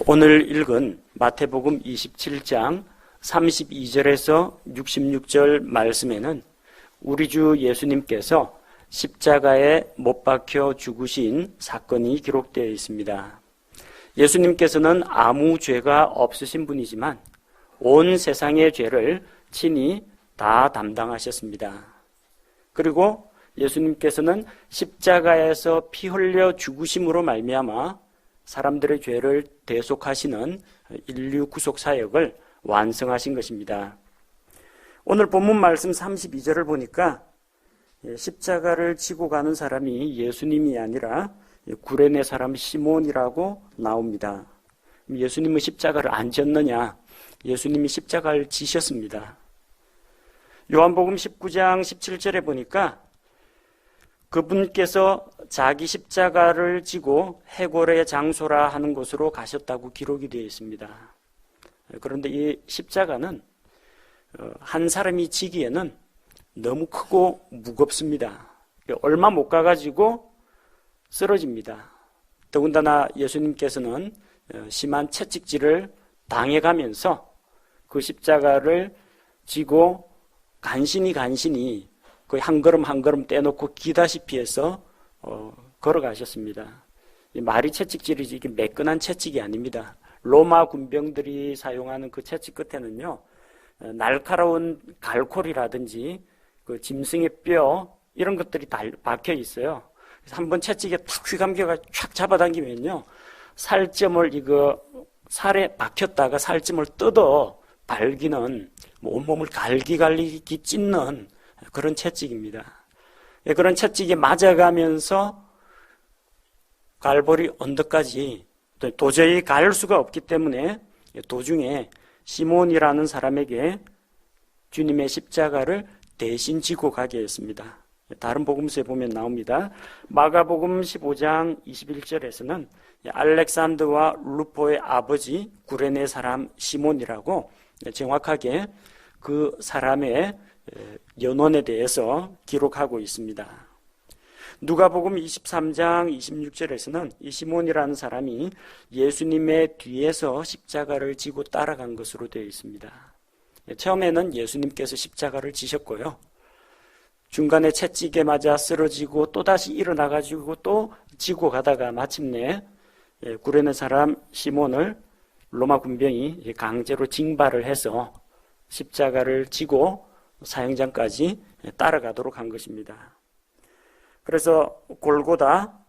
오늘 읽은 마태복음 27장 32절에서 66절 말씀에는 우리 주 예수님께서 십자가에 못 박혀 죽으신 사건이 기록되어 있습니다. 예수님께서는 아무 죄가 없으신 분이지만 온 세상의 죄를 친히 다 담당하셨습니다. 그리고 예수님께서는 십자가에서 피 흘려 죽으심으로 말미암아 사람들의 죄를 대속하시는 인류 구속 사역을 완성하신 것입니다. 오늘 본문 말씀 32절을 보니까 십자가를 지고 가는 사람이 예수님이 아니라 구레네 사람 시몬이라고 나옵니다. 예수님은 십자가를 안 졌느냐? 예수님이 십자가를 지셨습니다. 요한복음 19장 17절에 보니까 그분께서 자기 십자가를 지고 해골의 장소라 하는 곳으로 가셨다고 기록이 되어 있습니다. 그런데 이 십자가는 한 사람이 지기에는 너무 크고 무겁습니다. 얼마 못 가가지고 쓰러집니다. 더군다나 예수님께서는 심한 채찍질을 당해가면서 그 십자가를 지고 간신히 거의 한 걸음 한 걸음 떼놓고 기다시피 해서 걸어가셨습니다. 말이 채찍질이지 이게 매끈한 채찍이 아닙니다. 로마 군병들이 사용하는 그 채찍 끝에는요, 날카로운 갈고리라든지 그 짐승의 뼈 이런 것들이 다 박혀 있어요. 그래서 한번 채찍에 탁 휘감겨가 촥 잡아당기면요, 살점을 살에 박혔다가 살점을 뜯어 발기는 온몸을 갈기갈기 찢는 그런 채찍입니다. 그런 채찍에 맞아가면서 갈보리 언덕까지 도저히 갈 수가 없기 때문에 도중에 시몬이라는 사람에게 주님의 십자가를 대신 지고 가게 했습니다. 다른 복음서에 보면 나옵니다. 마가복음 15장 21절에서는 알렉산더와 루포의 아버지 구레네 사람 시몬이라고 정확하게 그 사람의 연원에 대해서 기록하고 있습니다. 누가복음 23장 26절에서는 이 시몬이라는 사람이 예수님의 뒤에서 십자가를 지고 따라간 것으로 되어 있습니다. 처음에는 예수님께서 십자가를 지셨고요, 중간에 채찍에 맞아 쓰러지고 또다시 일어나가지고 또 지고 가다가 마침내 구레네 사람 시몬을 로마 군병이 강제로 징발을 해서 십자가를 지고 사형장까지 따라가도록 한 것입니다. 그래서 골고다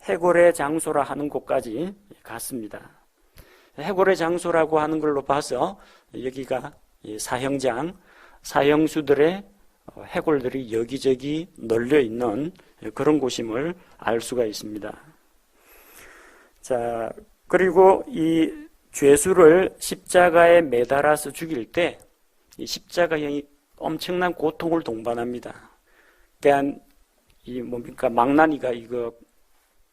해골의 장소라 하는 곳까지 갔습니다. 해골의 장소라고 하는 걸로 봐서 여기가 사형장, 사형수들의 해골들이 여기저기 널려 있는 그런 곳임을 알 수가 있습니다. 자, 그리고 이 죄수를 십자가에 매달아서 죽일 때 이 십자가형이 엄청난 고통을 동반합니다. 그러니까 망나니가 이거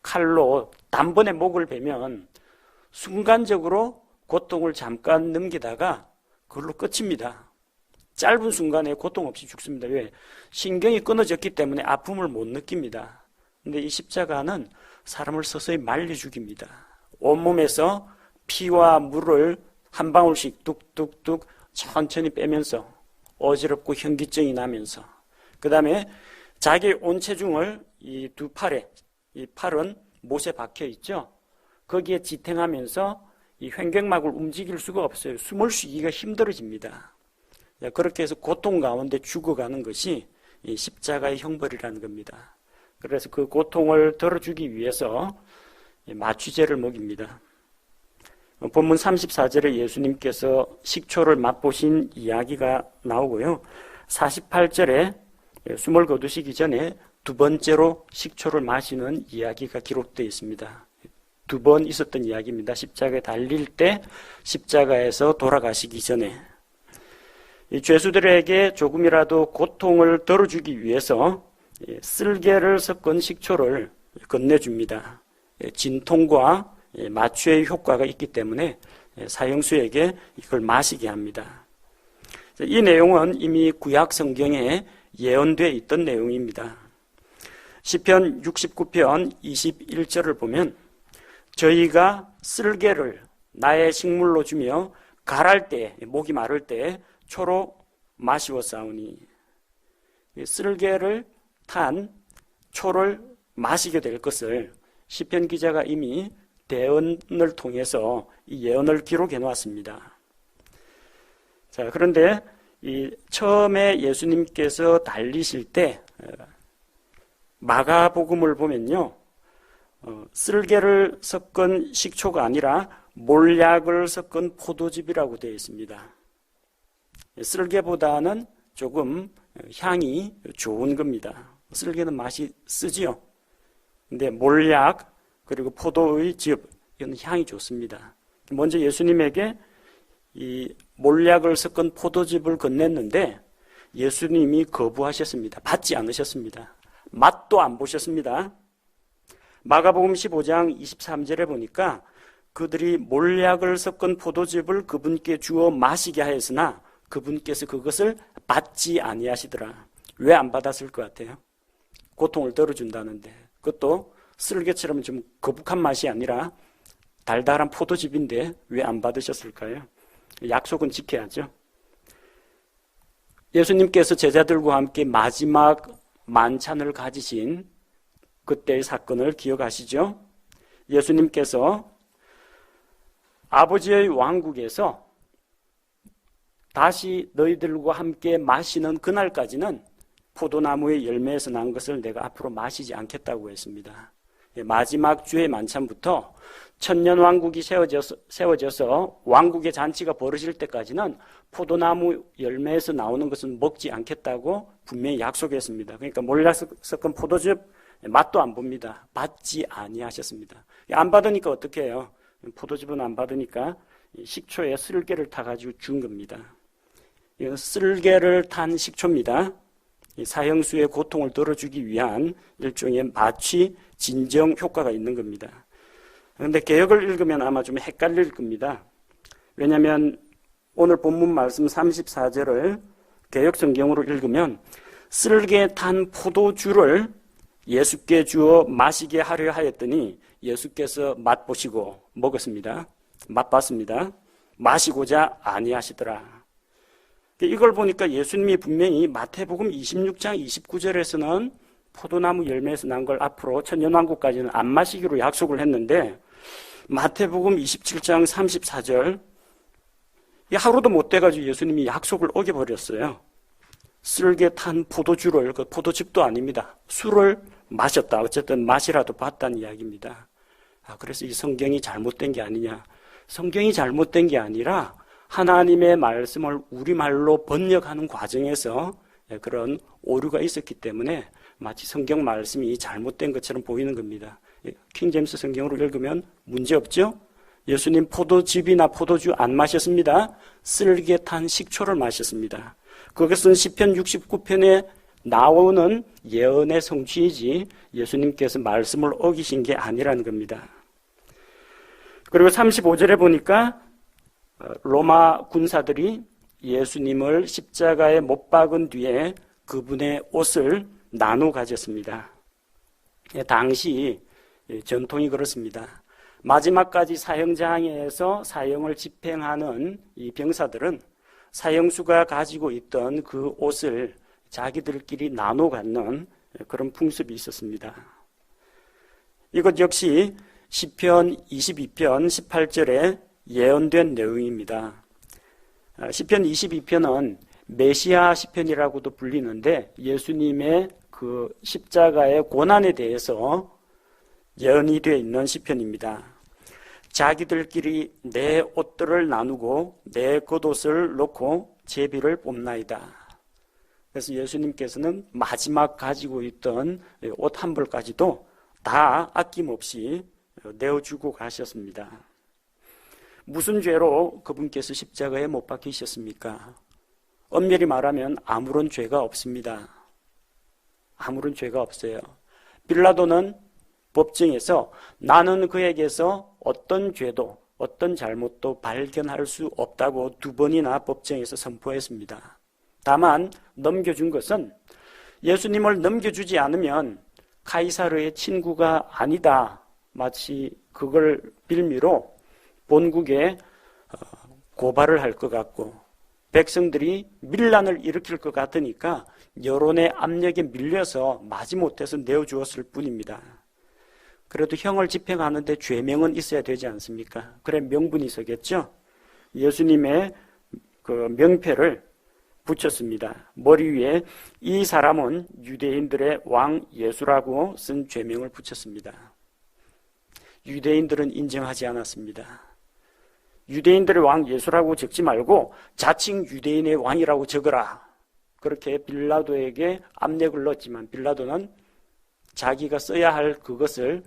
칼로 단번에 목을 베면 순간적으로 고통을 잠깐 넘기다가 그걸로 끝입니다. 짧은 순간에 고통 없이 죽습니다. 왜? 신경이 끊어졌기 때문에 아픔을 못 느낍니다. 근데 이 십자가는 사람을 서서히 말려 죽입니다. 온몸에서 피와 물을 한 방울씩 뚝뚝뚝 천천히 빼면서 어지럽고 현기증이 나면서, 그 다음에 자기 온 체중을 이 두 팔에, 이 팔은 못에 박혀 있죠. 거기에 지탱하면서 이 횡격막을 움직일 수가 없어요. 숨을 쉬기가 힘들어집니다. 그렇게 해서 고통 가운데 죽어가는 것이 이 십자가의 형벌이라는 겁니다. 그래서 그 고통을 덜어주기 위해서 마취제를 먹입니다. 본문 34절에 예수님께서 식초를 맛보신 이야기가 나오고요, 48절에 숨을 거두시기 전에 두 번째로 식초를 마시는 이야기가 기록되어 있습니다. 두 번 있었던 이야기입니다. 십자가에 달릴 때, 십자가에서 돌아가시기 전에. 이 죄수들에게 조금이라도 고통을 덜어주기 위해서 쓸개를 섞은 식초를 건네줍니다. 진통과 마취의 효과가 있기 때문에 사형수에게 이걸 마시게 합니다. 이 내용은 이미 구약 성경에 예언되어 있던 내용입니다. 시편 69편 21절을 보면 저희가 쓸개를 나의 식물로 주며 갈할 때, 목이 마를 때 초로 마시었사오니. 쓸개를 탄 초를 마시게 될 것을 시편 기자가 이미 대언을 통해서 이 예언을 기록해 놓았습니다. 자, 그런데 처음에 예수님께서 달리실 때 마가복음을 보면요, 쓸개를 섞은 식초가 아니라 몰약을 섞은 포도즙이라고 되어 있습니다. 쓸개보다는 조금 향이 좋은 겁니다. 쓸개는 맛이 쓰지요. 근데 몰약 그리고 포도의 즙, 이건 향이 좋습니다. 먼저 예수님에게 이 몰약을 섞은 포도즙을 건넸는데 예수님이 거부하셨습니다. 받지 않으셨습니다. 맛도 안 보셨습니다. 마가복음 15장 23절에 보니까 그들이 몰약을 섞은 포도즙을 그분께 주어 마시게 하였으나 그분께서 그것을 받지 아니하시더라. 왜 안 받았을 것 같아요? 고통을 덜어준다는데, 그것도 쓸개처럼 좀 거북한 맛이 아니라 달달한 포도즙인데 왜 안 받으셨을까요? 약속은 지켜야죠. 예수님께서 제자들과 함께 마지막 만찬을 가지신 그때의 사건을 기억하시죠? 예수님께서 아버지의 왕국에서 다시 너희들과 함께 마시는 그날까지는 포도나무의 열매에서 난 것을 내가 앞으로 마시지 않겠다고 했습니다. 마지막 주의 만찬부터 천년왕국이 세워져서 왕국의 잔치가 벌어질 때까지는 포도나무 열매에서 나오는 것은 먹지 않겠다고 분명히 약속했습니다. 그러니까 몰락 섞은 포도즙 맛도 안 봅니다. 받지 아니하셨습니다. 안 받으니까 어떻게 해요? 포도즙은 안 받으니까 식초에 쓸개를 타가지고 준 겁니다. 이건 쓸개를 탄 식초입니다. 사형수의 고통을 덜어주기 위한 일종의 마취 진정 효과가 있는 겁니다. 그런데 개역을 읽으면 아마 좀 헷갈릴 겁니다. 왜냐하면 오늘 본문 말씀 34절을 개역 성경으로 읽으면 쓸개 탄 포도주를 예수께 주어 마시게 하려 하였더니 예수께서 맛보시고 먹었습니다. 맛봤습니다. 마시고자 아니하시더라. 이걸 보니까 예수님이 분명히 마태복음 26장 29절에서는 포도나무 열매에서 난 걸 앞으로 천년왕국까지는 안 마시기로 약속을 했는데 마태복음 27장 34절 하루도 못 돼가지고 예수님이 약속을 어겨버렸어요. 쓸개 탄 포도주를, 그 포도즙도 아닙니다. 술을 마셨다. 어쨌든 맛이라도 봤다는 이야기입니다. 그래서 이 성경이 잘못된 게 아니냐. 성경이 잘못된 게 아니라 하나님의 말씀을 우리말로 번역하는 과정에서 그런 오류가 있었기 때문에 마치 성경 말씀이 잘못된 것처럼 보이는 겁니다. 킹제임스 성경으로 읽으면 문제없죠? 예수님 포도즙이나 포도주 안 마셨습니다. 쓸개 탄 식초를 마셨습니다. 그것은 시편 69편에 나오는 예언의 성취이지 예수님께서 말씀을 어기신 게 아니라는 겁니다. 그리고 35절에 보니까 로마 군사들이 예수님을 십자가에 못 박은 뒤에 그분의 옷을 나눠 가졌습니다. 당시 전통이 그렇습니다. 마지막까지 사형장에서 사형을 집행하는 이 병사들은 사형수가 가지고 있던 그 옷을 자기들끼리 나눠 갖는 그런 풍습이 있었습니다. 이것 역시 시편 22편 18절에 예언된 내용입니다. 시편 22편은 메시아 시편이라고도 불리는데 예수님의 그 십자가의 고난에 대해서 예언이 되어 있는 시편입니다. 자기들끼리 내 옷들을 나누고 내 겉옷을 놓고 제비를 뽑나이다. 그래서 예수님께서는 마지막 가지고 있던 옷 한 벌까지도 다 아낌없이 내어주고 가셨습니다. 무슨 죄로 그분께서 십자가에 못 박히셨습니까? 엄밀히 말하면 아무런 죄가 없습니다. 아무런 죄가 없어요. 빌라도는 법정에서 나는 그에게서 어떤 죄도 어떤 잘못도 발견할 수 없다고 2번이나 법정에서 선포했습니다. 다만 넘겨준 것은 예수님을 넘겨주지 않으면 카이사르의 친구가 아니다. 마치 그걸 빌미로 본국에 고발을 할 것 같고 백성들이 밀란을 일으킬 것 같으니까 여론의 압력에 밀려서 마지못해서 내어주었을 뿐입니다. 그래도 형을 집행하는데 죄명은 있어야 되지 않습니까? 그래 명분이 서겠죠. 예수님의 그 명패를 붙였습니다. 머리 위에 이 사람은 유대인들의 왕 예수라고 쓴 죄명을 붙였습니다. 유대인들은 인정하지 않았습니다. 유대인들의 왕 예수라고 적지 말고 자칭 유대인의 왕이라고 적어라. 그렇게 빌라도에게 압력을 넣었지만 빌라도는 자기가 써야 할 그것을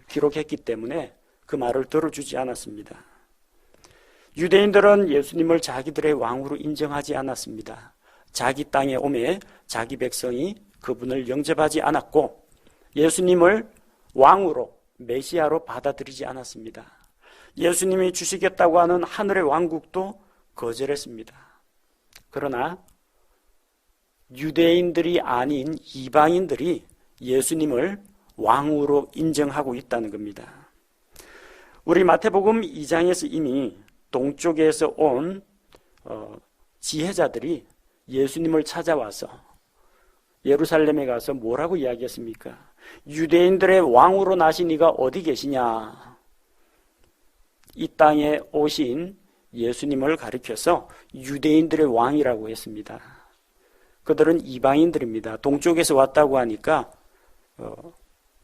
기록했기 때문에 그 말을 들어주지 않았습니다. 유대인들은 예수님을 자기들의 왕으로 인정하지 않았습니다. 자기 땅에 오매 자기 백성이 그분을 영접하지 않았고 예수님을 왕으로 메시아로 받아들이지 않았습니다. 예수님이 주시겠다고 하는 하늘의 왕국도 거절했습니다. 그러나 유대인들이 아닌 이방인들이 예수님을 왕으로 인정하고 있다는 겁니다. 우리 마태복음 2장에서 이미 동쪽에서 온 지혜자들이 예수님을 찾아와서 예루살렘에 가서 뭐라고 이야기했습니까? 유대인들의 왕으로 나신 이가 어디 계시냐? 이 땅에 오신 예수님을 가리켜서 유대인들의 왕이라고 했습니다. 그들은 이방인들입니다. 동쪽에서 왔다고 하니까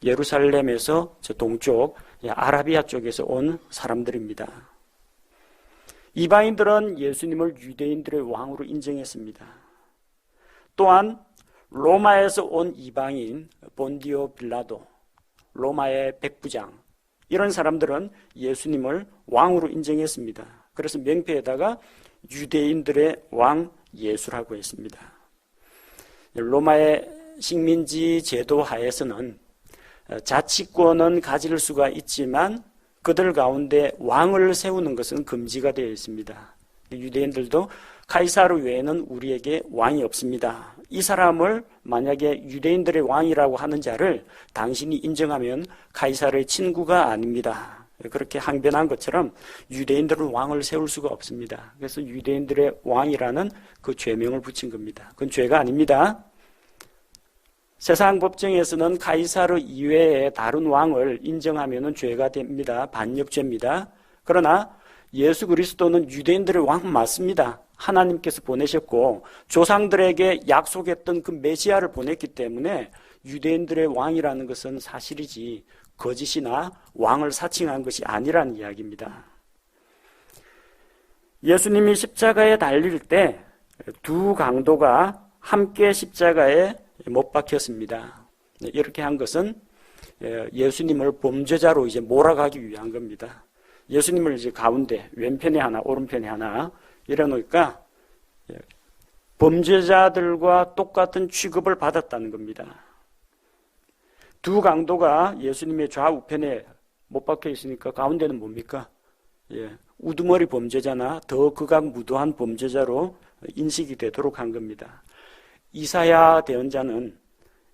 예루살렘에서 저 동쪽 아라비아 쪽에서 온 사람들입니다. 이방인들은 예수님을 유대인들의 왕으로 인정했습니다. 또한 로마에서 온 이방인 본디오 빌라도, 로마의 백부장, 이런 사람들은 예수님을 왕으로 인정했습니다. 그래서 명패에다가 유대인들의 왕 예수라고 했습니다. 로마의 식민지 제도 하에서는 자치권은 가질 수가 있지만 그들 가운데 왕을 세우는 것은 금지가 되어 있습니다. 유대인들도 카이사르 외에는 우리에게 왕이 없습니다. 이 사람을 만약에 유대인들의 왕이라고 하는 자를 당신이 인정하면 카이사르의 친구가 아닙니다. 그렇게 항변한 것처럼 유대인들은 왕을 세울 수가 없습니다. 그래서 유대인들의 왕이라는 그 죄명을 붙인 겁니다. 그건 죄가 아닙니다. 세상 법정에서는 카이사르 이외에 다른 왕을 인정하면 죄가 됩니다. 반역죄입니다. 그러나 예수 그리스도는 유대인들의 왕 맞습니다. 하나님께서 보내셨고 조상들에게 약속했던 그 메시아를 보냈기 때문에 유대인들의 왕이라는 것은 사실이지 거짓이나 왕을 사칭한 것이 아니라는 이야기입니다. 예수님이 십자가에 달릴 때 두 강도가 함께 십자가에 못 박혔습니다. 이렇게 한 것은 예수님을 범죄자로 이제 몰아가기 위한 겁니다. 예수님을 이제 가운데 왼편에 하나, 오른편에 하나 이래 놓으니까 범죄자들과 똑같은 취급을 받았다는 겁니다. 두 강도가 예수님의 좌우편에 못 박혀 있으니까 가운데는 뭡니까? 우두머리 범죄자나 더 극악무도한 범죄자로 인식이 되도록 한 겁니다. 이사야 대언자는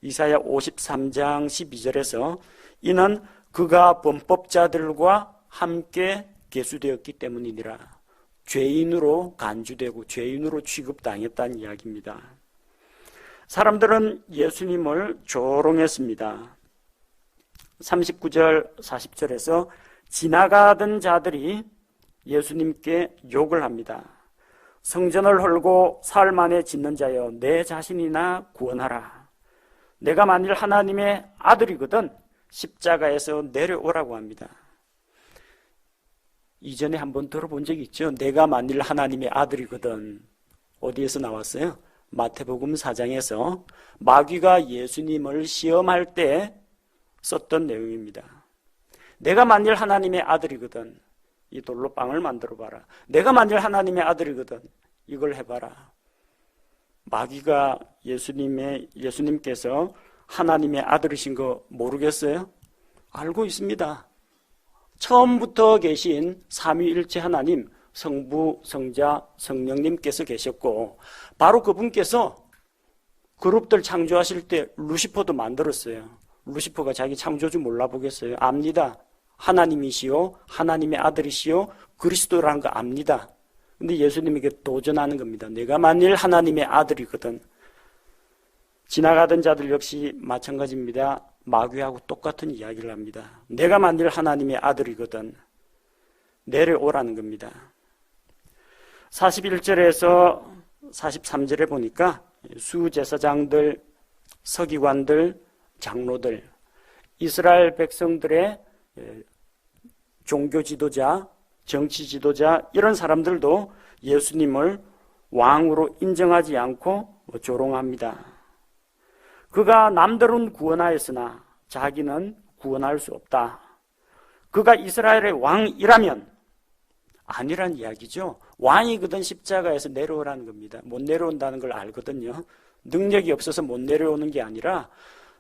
이사야 53장 12절에서 이는 그가 범법자들과 함께 계수되었기 때문이니라. 죄인으로 간주되고 죄인으로 취급당했다는 이야기입니다. 사람들은 예수님을 조롱했습니다. 39절 40절에서 지나가던 자들이 예수님께 욕을 합니다. 성전을 헐고 사흘 만에 짓는 자여 내 자신이나 구원하라. 내가 만일 하나님의 아들이거든 십자가에서 내려오라고 합니다. 이전에 한번 들어본 적이 있죠. 내가 만일 하나님의 아들이거든. 어디에서 나왔어요? 마태복음 4장에서 마귀가 예수님을 시험할 때 썼던 내용입니다. 내가 만일 하나님의 아들이거든 이 돌로 빵을 만들어 봐라. 내가 만일 하나님의 아들이거든 이걸 해봐라. 마귀가 예수님께서 하나님의 아들이신 거 모르겠어요? 알고 있습니다. 처음부터 계신 삼위일체 하나님 성부, 성자, 성령님께서 계셨고 바로 그분께서 그룹들 창조하실 때 루시퍼도 만들었어요. 루시퍼가 자기 창조주 몰라보겠어요? 압니다. 하나님이시요 하나님의 아들이시요 그리스도라는 거 압니다. 근데 예수님에게 도전하는 겁니다. 내가 만일 하나님의 아들이거든. 지나가던 자들 역시 마찬가지입니다. 마귀하고 똑같은 이야기를 합니다. 내가 만일 하나님의 아들이거든 내려오라는 겁니다. 41절에서 43절에 보니까 수제사장들, 서기관들, 장로들, 이스라엘 백성들의 종교 지도자, 정치 지도자 이런 사람들도 예수님을 왕으로 인정하지 않고 조롱합니다. 그가 남들은 구원하였으나 자기는 구원할 수 없다. 그가 이스라엘의 왕이라면 아니란 이야기죠. 왕이거든 십자가에서 내려오라는 겁니다. 못 내려온다는 걸 알거든요. 능력이 없어서 못 내려오는 게 아니라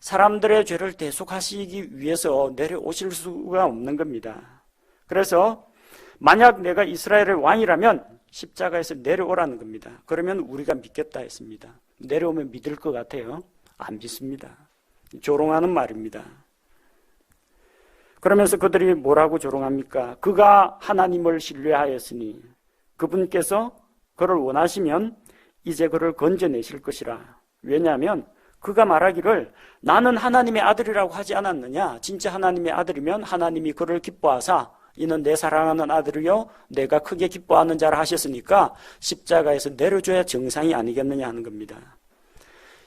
사람들의 죄를 대속하시기 위해서 내려오실 수가 없는 겁니다. 그래서 만약 내가 이스라엘의 왕이라면 십자가에서 내려오라는 겁니다. 그러면 우리가 믿겠다 했습니다. 내려오면 믿을 것 같아요? 안 믿습니다. 조롱하는 말입니다. 그러면서 그들이 뭐라고 조롱합니까? 그가 하나님을 신뢰하였으니 그분께서 그를 원하시면 이제 그를 건져내실 것이라. 왜냐하면 그가 말하기를 나는 하나님의 아들이라고 하지 않았느냐? 진짜 하나님의 아들이면 하나님이 그를 기뻐하사 이는 내 사랑하는 아들이요 내가 크게 기뻐하는 자라 하셨으니까 십자가에서 내려줘야 정상이 아니겠느냐 하는 겁니다.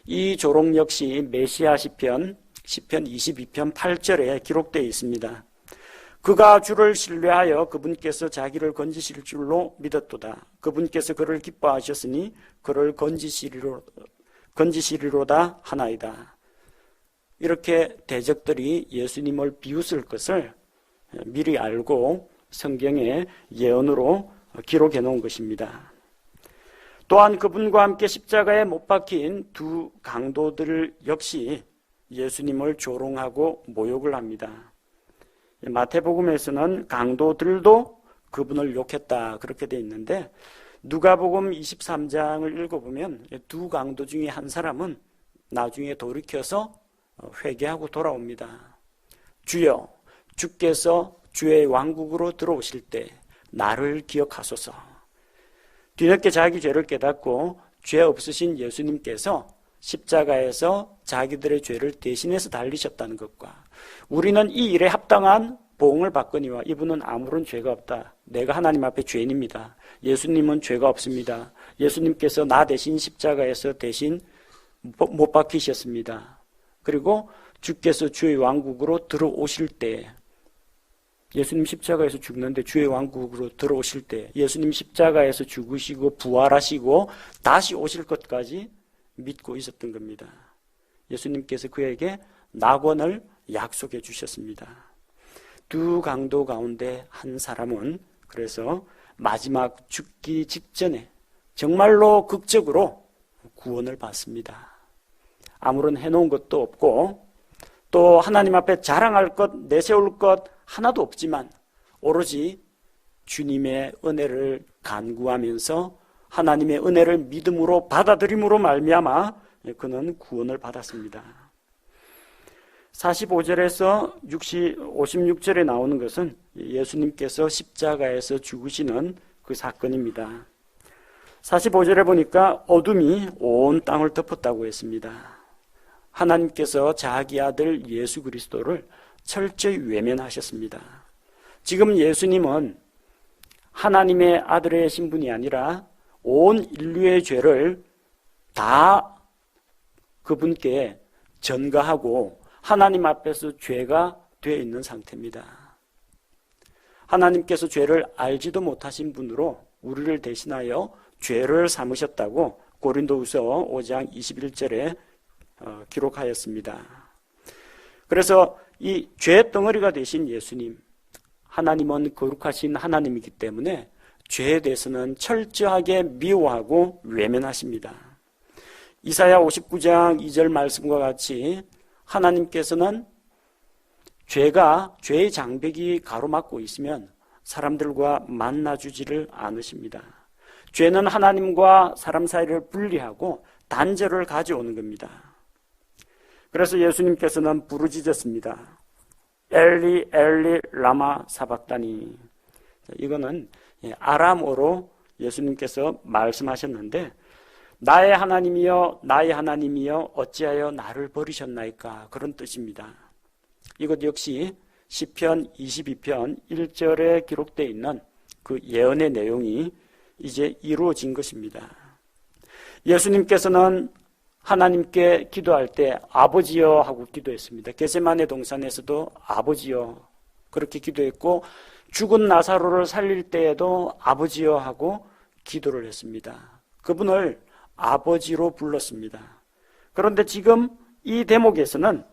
이 조롱 역시 메시아 시편 22편 8절에 기록되어 있습니다. 그가 주를 신뢰하여 그분께서 자기를 건지실 줄로 믿었도다. 그분께서 그를 기뻐하셨으니 그를 건지시리로다 하나이다. 이렇게 대적들이 예수님을 비웃을 것을 미리 알고 성경에 예언으로 기록해 놓은 것입니다. 또한 그분과 함께 십자가에 못 박힌 두 강도들 역시 예수님을 조롱하고 모욕을 합니다. 마태복음에서는 강도들도 그분을 욕했다 그렇게 돼 있는데 누가복음 23장을 읽어보면 두 강도 중에 한 사람은 나중에 돌이켜서 회개하고 돌아옵니다. 주여 주께서 주의 왕국으로 들어오실 때 나를 기억하소서. 뒤늦게 자기 죄를 깨닫고 죄 없으신 예수님께서 십자가에서 자기들의 죄를 대신해서 달리셨다는 것과 우리는 이 일에 합당한 보응을 받거니와 이분은 아무런 죄가 없다. 내가 하나님 앞에 죄인입니다. 예수님은 죄가 없습니다. 예수님께서 나 대신 십자가에서 대신 못 박히셨습니다. 그리고 주께서 주의 왕국으로 들어오실 때 예수님 십자가에서 죽는데 주의 왕국으로 들어오실 때 예수님 십자가에서 죽으시고 부활하시고 다시 오실 것까지 믿고 있었던 겁니다. 예수님께서 그에게 낙원을 약속해 주셨습니다. 두 강도 가운데 한 사람은 그래서 마지막 죽기 직전에 정말로 극적으로 구원을 받습니다. 아무런 해놓은 것도 없고 또 하나님 앞에 자랑할 것, 내세울 것 하나도 없지만 오로지 주님의 은혜를 간구하면서 하나님의 은혜를 믿음으로 받아들임으로 말미암아 그는 구원을 받았습니다. 45절에서 56절에 나오는 것은 예수님께서 십자가에서 죽으시는 그 사건입니다. 45절에 보니까 어둠이 온 땅을 덮었다고 했습니다. 하나님께서 자기 아들 예수 그리스도를 철저히 외면하셨습니다. 지금 예수님은 하나님의 아들의 신분이 아니라 온 인류의 죄를 다 그분께 전가하고 하나님 앞에서 죄가 되어 있는 상태입니다. 하나님께서 죄를 알지도 못하신 분으로 우리를 대신하여 죄를 삼으셨다고 고린도후서 5장 21절에 기록하였습니다. 그래서 이 죄의 덩어리가 되신 예수님, 하나님은 거룩하신 하나님이기 때문에 죄에 대해서는 철저하게 미워하고 외면하십니다. 이사야 59장 2절 말씀과 같이 하나님께서는 죄의 장벽이 가로막고 있으면 사람들과 만나주지를 않으십니다. 죄는 하나님과 사람 사이를 분리하고 단절을 가져오는 겁니다. 그래서 예수님께서는 부르짖었습니다. 엘리 엘리 라마 사박다니. 이거는 아람어로 예수님께서 말씀하셨는데, 나의 하나님이여 나의 하나님이여 어찌하여 나를 버리셨나이까, 그런 뜻입니다. 이것 역시 시편 22편 1절에 기록되어 있는 그 예언의 내용이 이제 이루어진 것입니다. 예수님께서는 하나님께 기도할 때 아버지여 하고 기도했습니다. 겟세마네 동산에서도 아버지여 그렇게 기도했고, 죽은 나사로를 살릴 때에도 아버지여 하고 기도를 했습니다. 그분을 아버지로 불렀습니다. 그런데 지금 이 대목에서는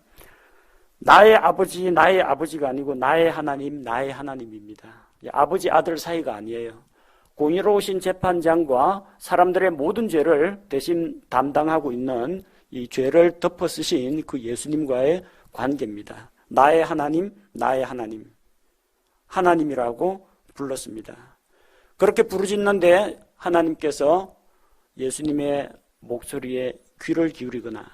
나의 아버지가 아니고 나의 하나님입니다. 아버지 아들 사이가 아니에요. 공의로우신 재판장과 사람들의 모든 죄를 대신 담당하고 있는 이 죄를 덮어 쓰신 그 예수님과의 관계입니다. 나의 하나님, 하나님이라고 불렀습니다. 그렇게 부르짖는데 하나님께서 예수님의 목소리에 귀를 기울이거나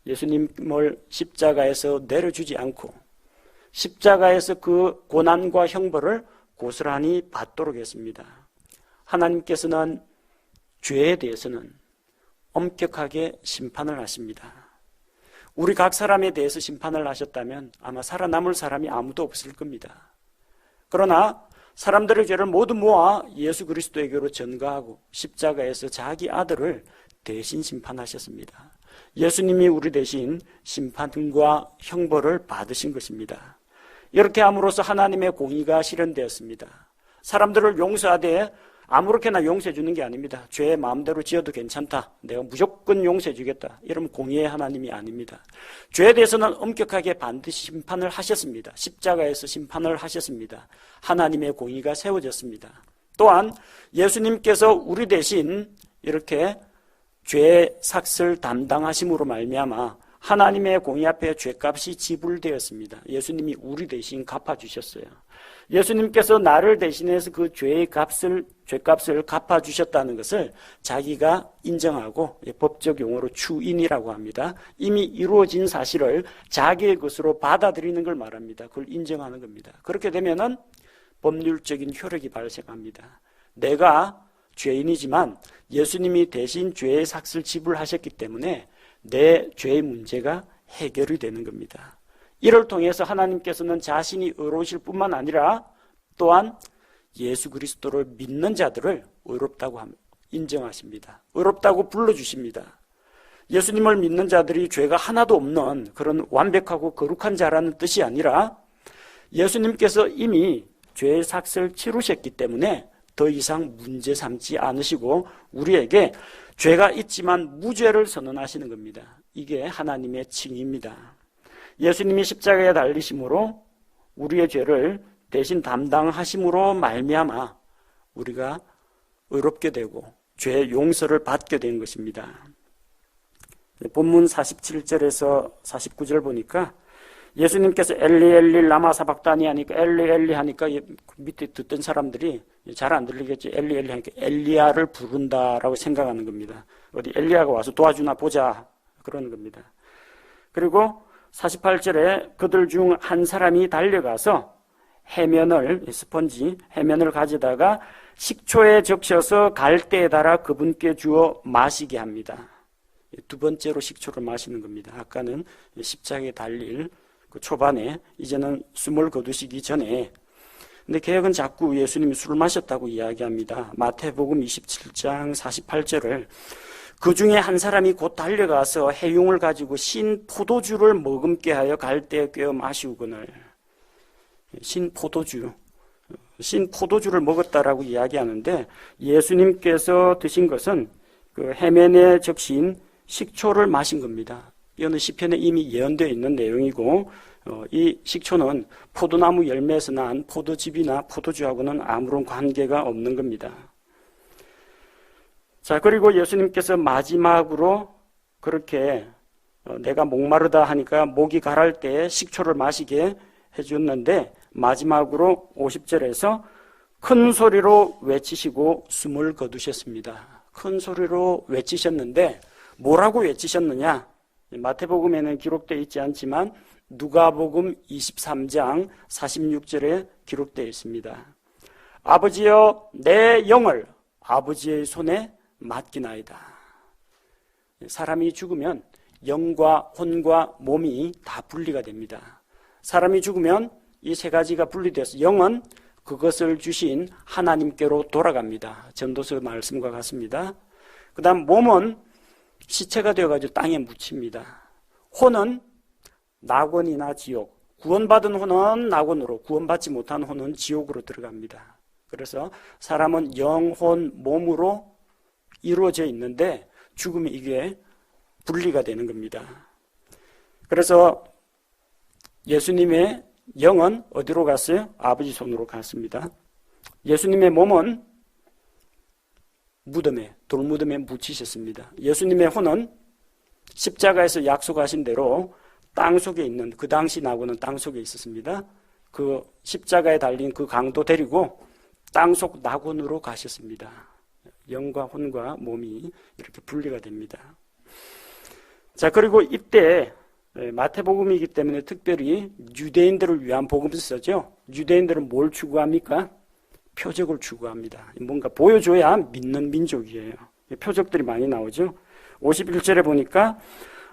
예수님을 십자가에서 내려주지 않고 십자가에서 그 고난과 형벌을 고스란히 받도록 했습니다. 하나님께서는 죄에 대해서는 엄격하게 심판을 하십니다. 우리 각 사람에 대해서 심판을 하셨다면 아마 살아남을 사람이 아무도 없을 겁니다. 그러나 사람들의 죄를 모두 모아 예수 그리스도에게로 전가하고 십자가에서 자기 아들을 대신 심판하셨습니다. 예수님이 우리 대신 심판과 형벌을 받으신 것입니다. 이렇게 함으로써 하나님의 공의가 실현되었습니다. 사람들을 용서하되 아무렇게나 용서해 주는 게 아닙니다. 죄 마음대로 지어도 괜찮다, 내가 무조건 용서해 주겠다, 이러면 공의의 하나님이 아닙니다. 죄에 대해서는 엄격하게 반드시 심판을 하셨습니다. 십자가에서 심판을 하셨습니다. 하나님의 공의가 세워졌습니다. 또한 예수님께서 우리 대신 이렇게 죄의 삭슬 담당하심으로 말미암아 하나님의 공의 앞에 죄값이 지불되었습니다. 예수님이 우리 대신 갚아주셨어요. 예수님께서 나를 대신해서 그 죄값을 갚아주셨다는 것을 자기가 인정하고, 법적 용어로 추인이라고 합니다. 이미 이루어진 사실을 자기의 것으로 받아들이는 걸 말합니다. 그걸 인정하는 겁니다. 그렇게 되면은 법률적인 효력이 발생합니다. 내가 죄인이지만 예수님이 대신 죄의 삭슬 지불하셨기 때문에 내 죄의 문제가 해결이 되는 겁니다. 이를 통해서 하나님께서는 자신이 의로우실 뿐만 아니라 또한 예수 그리스도를 믿는 자들을 의롭다고 인정하십니다. 의롭다고 불러주십니다. 예수님을 믿는 자들이 죄가 하나도 없는 그런 완벽하고 거룩한 자라는 뜻이 아니라 예수님께서 이미 죄의 삭슬 치르셨기 때문에 더 이상 문제 삼지 않으시고 우리에게 죄가 있지만 무죄를 선언하시는 겁니다. 이게 하나님의 칭의입니다. 예수님이 십자가에 달리심으로 우리의 죄를 대신 담당하심으로 말미암아 우리가 의롭게 되고 죄의 용서를 받게 된 것입니다. 본문 47절에서 49절 보니까 예수님께서 엘리 엘리 라마 사박다니 하니까 엘리 엘리 하니까 밑에 듣던 사람들이 잘 안 들리겠지. 엘리 엘리 하니까 엘리야를 부른다라고 생각하는 겁니다. 어디 엘리야가 와서 도와주나 보자 그러는 겁니다. 그리고 48절에 그들 중 한 사람이 달려가서 해면을 가져다가 식초에 적셔서 갈대에 달아 그분께 주어 마시게 합니다. 두 번째로 식초를 마시는 겁니다. 아까는 십자가에 달릴 그 초반에, 이제는 숨을 거두시기 전에. 근데 개혁은 자꾸 예수님이 술을 마셨다고 이야기합니다. 마태복음 27장 48절을 그 중에 한 사람이 곧 달려가서 해용을 가지고 신 포도주를 머금게 하여 갈대에 꿰어 마시우거늘. 신 포도주를 먹었다라고 이야기하는데, 예수님께서 드신 것은 그 해면에 적신 식초를 마신 겁니다. 이거는 시편에 이미 예언되어 있는 내용이고, 이 식초는 포도나무 열매에서 난 포도즙이나 포도주하고는 아무런 관계가 없는 겁니다. 자, 그리고 예수님께서 마지막으로 그렇게 내가 목마르다 하니까 목이 가랄 때 식초를 마시게 해줬는데, 마지막으로 50절에서 큰 소리로 외치시고 숨을 거두셨습니다. 큰 소리로 외치셨는데 뭐라고 외치셨느냐? 마태복음에는 기록되어 있지 않지만 누가복음 23장 46절에 기록되어 있습니다. 아버지여 내 영을 아버지의 손에 맡기나이다. 사람이 죽으면 영과 혼과 몸이 다 분리가 됩니다. 사람이 죽으면 이 세 가지가 분리돼서 영은 그것을 주신 하나님께로 돌아갑니다. 전도서 말씀과 같습니다. 그 다음 몸은 시체가 되어가지고 땅에 묻힙니다. 혼은 낙원이나 지옥, 구원받은 혼은 낙원으로, 구원받지 못한 혼은 지옥으로 들어갑니다. 그래서 사람은 영, 혼, 몸으로 이루어져 있는데 죽으면 이게 분리가 되는 겁니다. 그래서 예수님의 영은 어디로 갔어요? 아버지 손으로 갔습니다. 예수님의 몸은 무덤에, 돌무덤에 묻히셨습니다. 예수님의 혼은 십자가에서 약속하신 대로 땅속에 있는, 그 당시 낙원은 땅속에 있었습니다. 그 십자가에 달린 그 강도 데리고 땅속 낙원으로 가셨습니다. 영과 혼과 몸이 이렇게 분리가 됩니다. 자, 그리고 이때 마태복음이기 때문에 특별히 유대인들을 위한 복음서죠. 유대인들은 뭘 추구합니까? 표적을 추구합니다. 뭔가 보여줘야 믿는 민족이에요. 표적들이 많이 나오죠. 51절에 보니까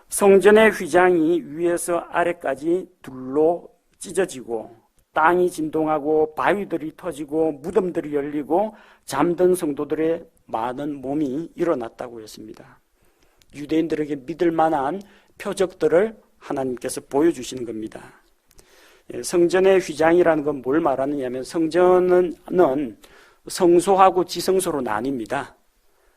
성전의 휘장이 위에서 아래까지 둘로 찢어지고 땅이 진동하고 바위들이 터지고 무덤들이 열리고 잠든 성도들의 많은 몸이 일어났다고 했습니다. 유대인들에게 믿을 만한 표적들을 하나님께서 보여주시는 겁니다. 성전의 휘장이라는 건 뭘 말하느냐면 성전은 성소하고 지성소로 나뉩니다.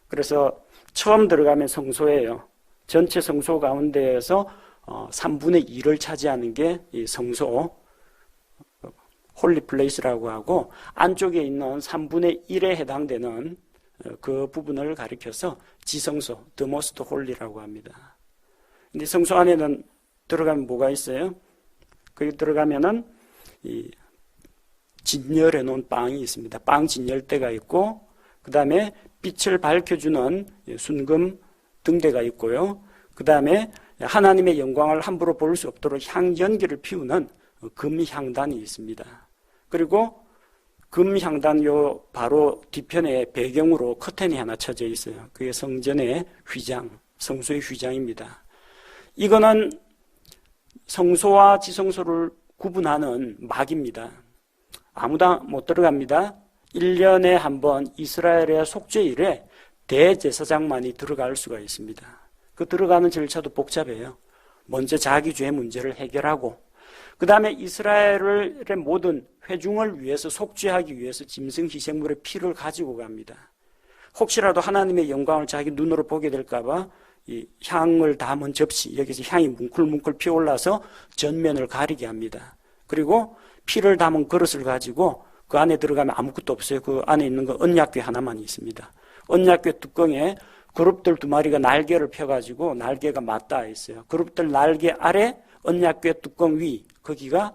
그래서 처음 들어가면 성소예요. 전체 성소 가운데에서 3분의 2를 차지하는 게 이 성소, 홀리 플레이스라고 하고 안쪽에 있는 3분의 1에 해당되는 그 부분을 가리켜서 지성소, the most holy라고 합니다. 근데 성소 안에는 들어가면 뭐가 있어요? 거기 들어가면은 이 진열해 놓은 빵이 있습니다. 빵 진열대가 있고, 그 다음에 빛을 밝혀주는 순금 등대가 있고요. 그 다음에 하나님의 영광을 함부로 볼 수 없도록 향연기를 피우는 금향단이 있습니다. 그리고 금향단 요 바로 뒤편에 배경으로 커튼이 하나 쳐져 있어요. 그게 성전의 휘장, 성소의 휘장입니다. 이거는 성소와 지성소를 구분하는 막입니다. 아무나 못 들어갑니다. 1년에 한 번 이스라엘의 속죄일에 대제사장만이 들어갈 수가 있습니다. 그 들어가는 절차도 복잡해요. 먼저 자기 죄 문제를 해결하고 그 다음에 이스라엘의 모든 회중을 위해서 속죄하기 위해서 짐승 희생물의 피를 가지고 갑니다. 혹시라도 하나님의 영광을 자기 눈으로 보게 될까 봐 이 향을 담은 접시, 여기서 향이 뭉클뭉클 피어올라서 전면을 가리게 합니다. 그리고 피를 담은 그릇을 가지고 그 안에 들어가면 아무것도 없어요. 그 안에 있는 건 언약궤 하나만 있습니다. 언약궤 뚜껑에 그룹들 2마리가 날개를 펴가지고 날개가 맞닿아 있어요. 그룹들 날개 아래 언약궤 뚜껑 위, 거기가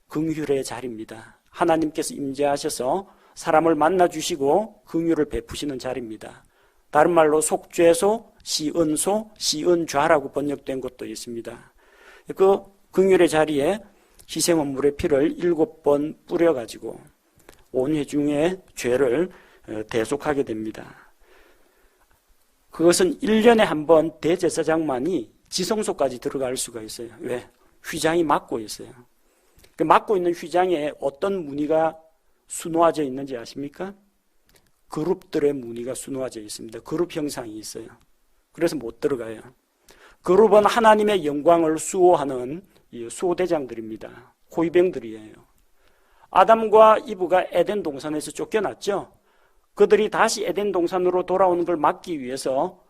긍휼의 자리입니다. 하나님께서 임재하셔서 사람을 만나주시고 긍휼을 베푸시는 자리입니다. 다른 말로 속죄소, 시은소, 시은좌라고 번역된 것도 있습니다. 그 긍휼의 자리에 희생원물의 피를 7번 뿌려가지고 온 회중의 죄를 대속하게 됩니다. 그것은 1년에 한 번 대제사장만이 지성소까지 들어갈 수가 있어요. 왜? 휘장이 막고 있어요. 그 막고 있는 휘장에 어떤 무늬가 수놓아져 있는지 아십니까? 그룹들의 무늬가 수놓아져 있습니다. 그룹 형상이 있어요. 그래서 못 들어가요. 그룹은 하나님의 영광을 수호하는 수호대장들입니다. 호위병들이에요. 아담과 이브가 에덴 동산에서 쫓겨났죠. 그들이 다시 에덴 동산으로 돌아오는 걸 막기 위해서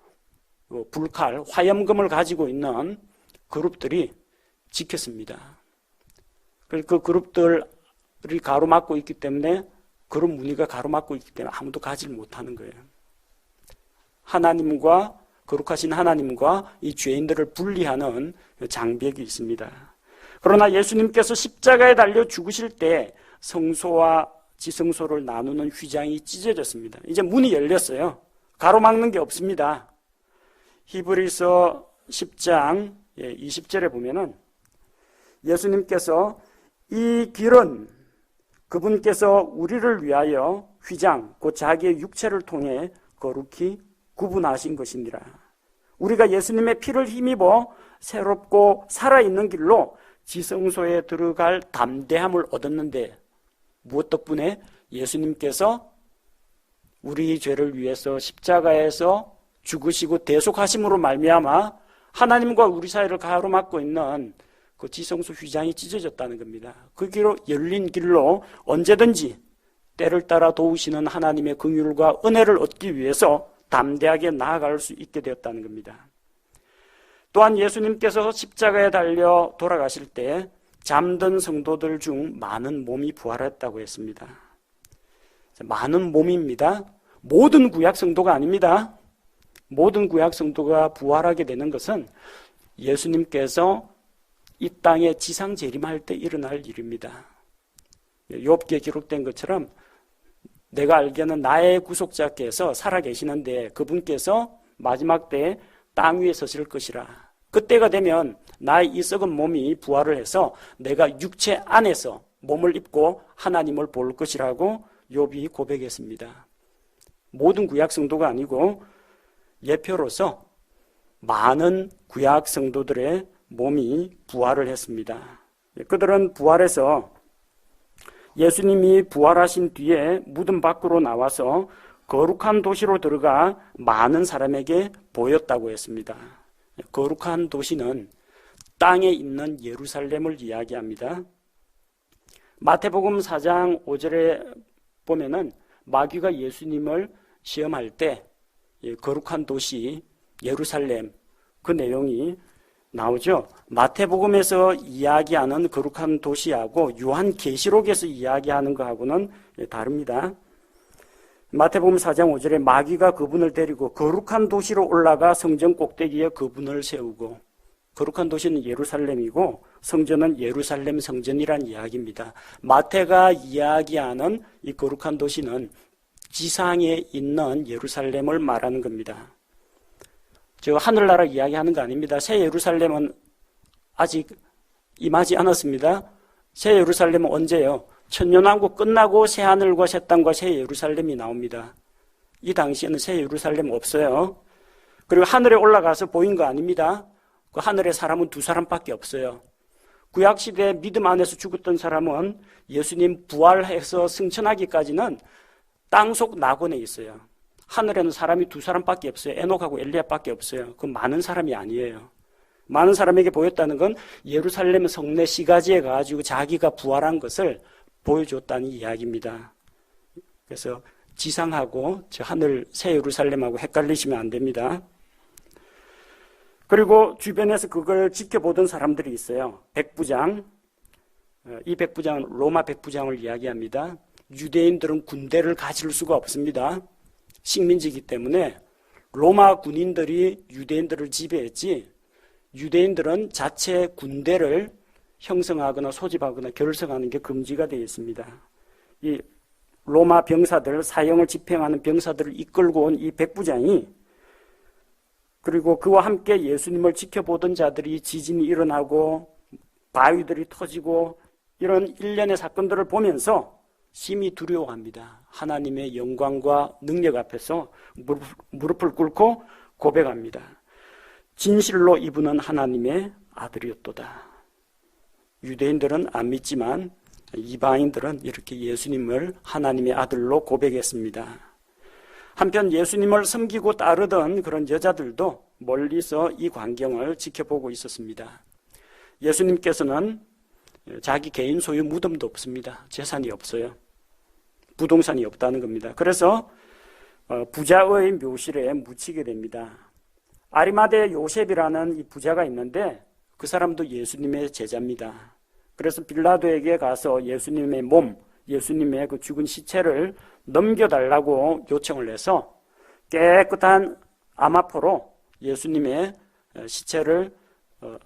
불칼, 화염금을 가지고 있는 그룹들이 지켰습니다. 그 그룹들이 가로막고 있기 때문에 그룹 무늬가 가로막고 있기 때문에 아무도 가지를 못하는 거예요. 하나님과 거룩하신 하나님과 이 죄인들을 분리하는 장벽이 있습니다. 그러나 예수님께서 십자가에 달려 죽으실 때 성소와 지성소를 나누는 휘장이 찢어졌습니다. 이제 문이 열렸어요. 가로막는 게 없습니다. 히브리서 10장 20절에 보면은 예수님께서 이 길은 그분께서 우리를 위하여 휘장, 곧 자기의 육체를 통해 거룩히 구분하신 것이니라. 우리가 예수님의 피를 힘입어 새롭고 살아있는 길로 지성소에 들어갈 담대함을 얻었는데, 무엇 덕분에? 예수님께서 우리 죄를 위해서 십자가에서 죽으시고 대속하심으로 말미암아 하나님과 우리 사이를 가로막고 있는 그 지성소 휘장이 찢어졌다는 겁니다. 그 길로, 열린 길로 언제든지 때를 따라 도우시는 하나님의 긍휼과 은혜를 얻기 위해서 담대하게 나아갈 수 있게 되었다는 겁니다. 또한 예수님께서 십자가에 달려 돌아가실 때 잠든 성도들 중 많은 몸이 부활했다고 했습니다. 많은 몸입니다. 모든 구약 성도가 아닙니다. 모든 구약 성도가 부활하게 되는 것은 예수님께서 이 땅에 지상 재림할 때 일어날 일입니다. 욥기에 기록된 것처럼 내가 알기에는 나의 구속자께서 살아계시는데 그분께서 마지막 때에 땅 위에 서실 것이라. 그때가 되면 나의 이 썩은 몸이 부활을 해서 내가 육체 안에서 몸을 입고 하나님을 볼 것이라고 욥이 고백했습니다. 모든 구약 성도가 아니고 예표로서 많은 구약 성도들의 몸이 부활을 했습니다. 그들은 부활해서 예수님이 부활하신 뒤에 무덤 밖으로 나와서 거룩한 도시로 들어가 많은 사람에게 보였다고 했습니다. 거룩한 도시는 땅에 있는 예루살렘을 이야기합니다. 마태복음 4장 5절에 보면은 마귀가 예수님을 시험할 때 거룩한 도시 예루살렘 그 내용이 나오죠. 마태복음에서 이야기하는 거룩한 도시하고 요한계시록에서 이야기하는 것하고는 다릅니다. 마태복음 4장 5절에 마귀가 그분을 데리고 거룩한 도시로 올라가 성전 꼭대기에 그분을 세우고, 거룩한 도시는 예루살렘이고 성전은 예루살렘 성전이란 이야기입니다. 마태가 이야기하는 이 거룩한 도시는 지상에 있는 예루살렘을 말하는 겁니다. 저 하늘나라 이야기하는 거 아닙니다. 새 예루살렘은 아직 임하지 않았습니다. 새 예루살렘은 언제요? 천년왕국 끝나고 새 하늘과 새 땅과 새 예루살렘이 나옵니다. 이 당시에는 새 예루살렘 없어요. 그리고 하늘에 올라가서 보인 거 아닙니다. 그 하늘에 사람은 2사람밖에 없어요. 구약시대 믿음 안에서 죽었던 사람은 예수님 부활해서 승천하기까지는 땅속 낙원에 있어요. 하늘에는 사람이 2사람밖에 없어요. 에녹하고 엘리야밖에 없어요. 그 많은 사람이 아니에요. 많은 사람에게 보였다는 건 예루살렘 성내 시가지에 가지고 자기가 부활한 것을 보여줬다는 이야기입니다. 그래서 지상하고 저 하늘 새 예루살렘하고 헷갈리시면 안 됩니다. 그리고 주변에서 그걸 지켜보던 사람들이 있어요. 백부장. 이 백부장은 로마 백부장을 이야기합니다. 유대인들은 군대를 가질 수가 없습니다. 식민지이기 때문에 로마 군인들이 유대인들을 지배했지, 유대인들은 자체 군대를 형성하거나 소집하거나 결성하는 게 금지가 되어 있습니다. 이 로마 병사들, 사형을 집행하는 병사들을 이끌고 온 이 백부장이, 그리고 그와 함께 예수님을 지켜보던 자들이 지진이 일어나고 바위들이 터지고 이런 일련의 사건들을 보면서 심히 두려워합니다. 하나님의 영광과 능력 앞에서 무릎을 꿇고 고백합니다. 진실로 이분은 하나님의 아들이었도다. 유대인들은 안 믿지만 이방인들은 이렇게 예수님을 하나님의 아들로 고백했습니다. 한편 예수님을 섬기고 따르던 그런 여자들도 멀리서 이 광경을 지켜보고 있었습니다. 예수님께서는 자기 개인 소유 무덤도 없습니다. 재산이 없어요. 부동산이 없다는 겁니다. 그래서 부자의 묘실에 묻히게 됩니다. 아리마대 요셉이라는 이 부자가 있는데 그 사람도 예수님의 제자입니다. 그래서 빌라도에게 가서 예수님의 몸, 예수님의 그 죽은 시체를 넘겨달라고 요청을 해서 깨끗한 암화포로 예수님의 시체를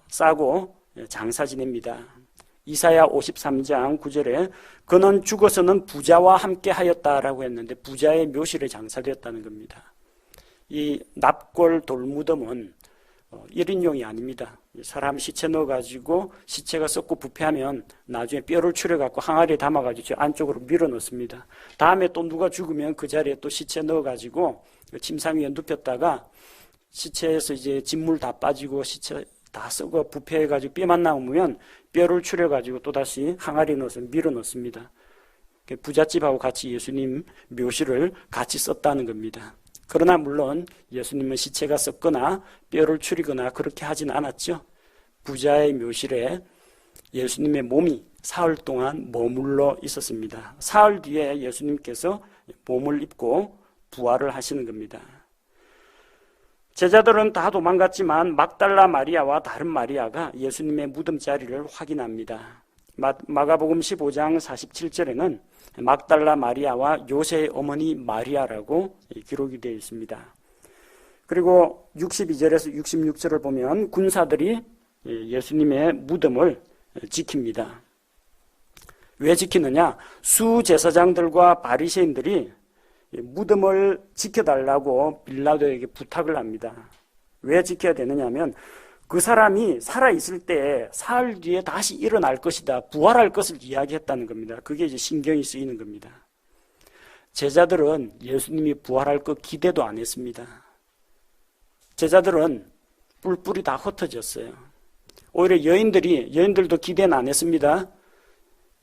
싸고 장사 지냅니다. 이사야 53장 9절에 그는 죽어서는 부자와 함께 하였다라고 했는데 부자의 묘실에 장사되었다는 겁니다. 이 납골 돌무덤은 1인용이 아닙니다. 사람 시체 넣어가지고 시체가 썩고 부패하면 나중에 뼈를 추려갖고 항아리에 담아가지고 안쪽으로 밀어 넣습니다. 다음에 또 누가 죽으면 그 자리에 또 시체 넣어가지고 침상 위에 눕혔다가 시체에서 이제 진물 다 빠지고 시체 다 썩어 부패해가지고 뼈만 남으면 뼈를 추려가지고 또다시 항아리에 넣어서 밀어 넣습니다. 부잣집하고 같이 예수님 묘실을 같이 썼다는 겁니다. 그러나 물론 예수님은 시체가 썩거나 뼈를 추리거나 그렇게 하진 않았죠. 부자의 묘실에 예수님의 몸이 사흘 동안 머물러 있었습니다. 사흘 뒤에 예수님께서 몸을 입고 부활을 하시는 겁니다. 제자들은 다 도망갔지만 막달라 마리아와 다른 마리아가 예수님의 무덤 자리를 확인합니다. 마가복음 15장 47절에는 막달라 마리아와 요새의 어머니 마리아라고 기록이 되어 있습니다. 그리고 62절에서 66절을 보면 군사들이 예수님의 무덤을 지킵니다. 왜 지키느냐? 수제사장들과 바리새인들이 무덤을 지켜달라고 빌라도에게 부탁을 합니다. 왜 지켜야 되느냐 하면 그 사람이 살아있을 때 사흘 뒤에 다시 일어날 것이다, 부활할 것을 이야기했다는 겁니다. 그게 이제 신경이 쓰이는 겁니다. 제자들은 예수님이 부활할 것 기대도 안 했습니다. 제자들은 뿔뿔이 다 흩어졌어요. 오히려 여인들도 기대는 안 했습니다.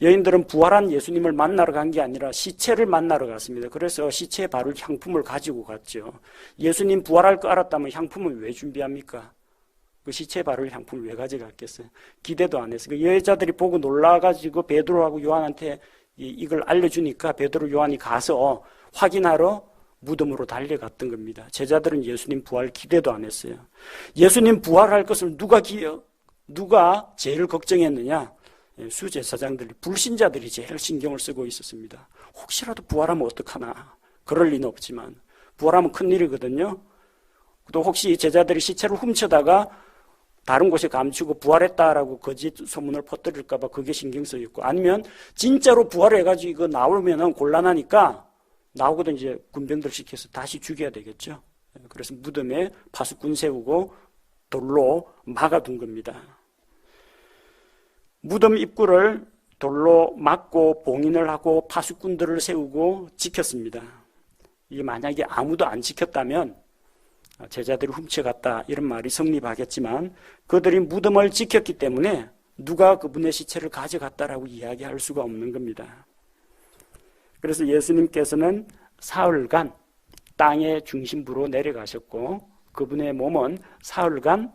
여인들은 부활한 예수님을 만나러 간 게 아니라 시체를 만나러 갔습니다. 그래서 시체에 바를 향품을 가지고 갔죠. 예수님 부활할 거 알았다면 향품을 왜 준비합니까? 그 시체에 바를 향품을 왜 가져갔겠어요? 기대도 안 했어요. 여자들이 보고 놀라가지고 베드로하고 요한한테 이걸 알려주니까 베드로 요한이 가서 확인하러 무덤으로 달려갔던 겁니다. 제자들은 예수님 부활 기대도 안 했어요. 예수님 부활할 것을 누가 제일 걱정했느냐? 수제사장들이, 불신자들이 제일 신경을 쓰고 있었습니다. 혹시라도 부활하면 어떡하나? 그럴 리는 없지만 부활하면 큰일이거든요. 또 혹시 제자들이 시체를 훔쳐다가 다른 곳에 감추고 부활했다라고 거짓 소문을 퍼뜨릴까 봐 그게 신경 쓰였고, 아니면 진짜로 부활해가지고 이거 나오면은 곤란하니까 나오거든 이제 군병들 시켜서 다시 죽여야 되겠죠. 그래서 무덤에 파수꾼 세우고 돌로 막아둔 겁니다. 무덤 입구를 돌로 막고 봉인을 하고 파수꾼들을 세우고 지켰습니다. 이게 만약에 아무도 안 지켰다면 제자들이 훔쳐갔다 이런 말이 성립하겠지만, 그들이 무덤을 지켰기 때문에 누가 그분의 시체를 가져갔다라고 이야기할 수가 없는 겁니다. 그래서 예수님께서는 사흘간 땅의 중심부로 내려가셨고 그분의 몸은 사흘간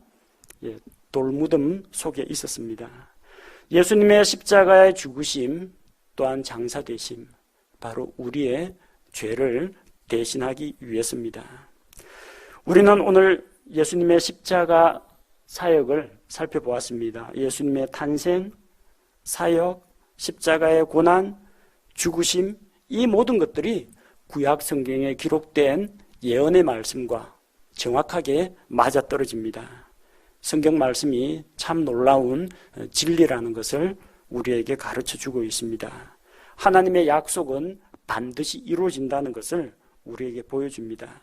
돌무덤 속에 있었습니다. 예수님의 십자가의 죽으심 또한 장사되심, 바로 우리의 죄를 대신하기 위해서입니다. 우리는 오늘 예수님의 십자가 사역을 살펴보았습니다. 예수님의 탄생, 사역, 십자가의 고난, 죽으심, 이 모든 것들이 구약 성경에 기록된 예언의 말씀과 정확하게 맞아떨어집니다. 성경 말씀이 참 놀라운 진리라는 것을 우리에게 가르쳐주고 있습니다. 하나님의 약속은 반드시 이루어진다는 것을 우리에게 보여줍니다.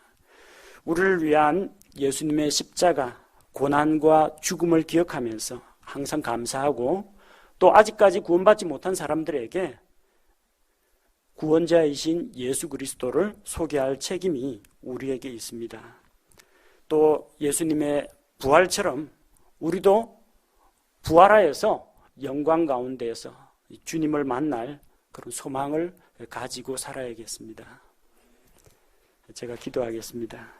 우리를 위한 예수님의 십자가, 고난과 죽음을 기억하면서 항상 감사하고, 또 아직까지 구원받지 못한 사람들에게 구원자이신 예수 그리스도를 소개할 책임이 우리에게 있습니다. 또 예수님의 부활처럼 우리도 부활하여서 영광 가운데에서 주님을 만날 그런 소망을 가지고 살아야겠습니다. 제가 기도하겠습니다.